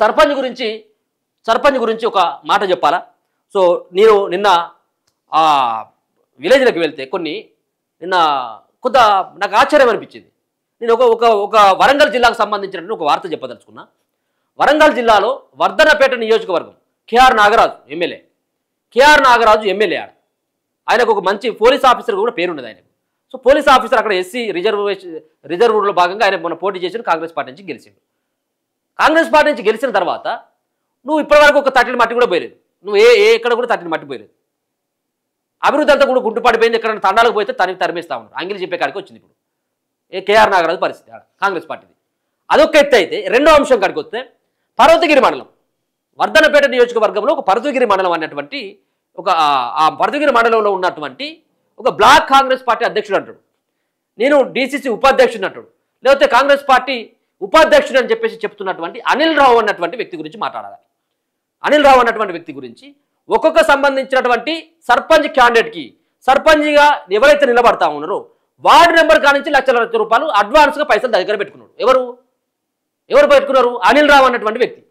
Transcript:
సర్పంచ్ గురించి ఒక మాట చెప్పాలా. సో నేను నిన్న ఆ విలేజ్లకు వెళ్తే నిన్న కొంత నాకు ఆశ్చర్యం అనిపించింది. నేను ఒక వరంగల్ జిల్లాకు సంబంధించినటువంటి ఒక వార్త చెప్పదలుచుకున్నా. వరంగల్ జిల్లాలో వర్ధనపేట నియోజకవర్గం కేఆర్ నాగరాజు ఎమ్మెల్యే ఆయనకు ఒక మంచి పోలీస్ ఆఫీసర్ కూడా పేరున్నది ఆయనకు. సో పోలీస్ ఆఫీసర్ అక్కడ ఎస్సీ రిజర్వ్లో భాగంగా ఆయన మొన్న పోటీ చేసిన కాంగ్రెస్ పార్టీ నుంచి గెలిచిండు. కాంగ్రెస్ పార్టీ నుంచి గెలిచిన తర్వాత నువ్వు ఇప్పటివరకు ఒక తట్టిన మట్టి కూడా పోయలేదు. నువ్వు ఎక్కడ కూడా తట్టిన మట్టి పోయలేదు. అభివృద్ధి అంతా కూడా గుంటు పడిపోయింది. ఎక్కడ తండాలకు పోతే తరిమేస్తా ఉన్నారు. అంగిలి చెప్పే కాడికి వచ్చింది ఇప్పుడు కేఆర్ నాగరాజు పరిస్థితి కాంగ్రెస్ పార్టీది. అదొక ఎత్తు అయితే రెండో అంశం కాడికి వస్తే పర్వతగిరి మండలం వర్ధనపేట నియోజకవర్గంలో ఒక పర్వతగిరి మండలం అన్నటువంటి ఆ పర్వతగిరి మండలంలో ఉన్నటువంటి ఒక బ్లాక్ కాంగ్రెస్ పార్టీ అధ్యక్షుడు అంటాడు, నేను డీసీసీ ఉపాధ్యక్షుడు అంటాడు, లేకపోతే కాంగ్రెస్ పార్టీ ఉపాధ్యక్షుడు అని చెప్పేసి చెప్తున్నటువంటి అనిల్ రావు అన్నటువంటి వ్యక్తి గురించి మాట్లాడాలి. అనిల్ రావు అన్నటువంటి వ్యక్తి గురించి ఒక్కొక్క సంబంధించినటువంటి సర్పంచ్ క్యాండిడేట్కి సర్పంచ్గా ఎవరైతే నిలబడతా ఉన్నారో వార్డు నెంబర్ కానించి లక్షల రూపాయలు అడ్వాన్స్గా పైసలు దగ్గర పెట్టుకున్నాడు. ఎవరు పెట్టుకున్నారు? అనిల్ రావు అన్నటువంటి వ్యక్తి.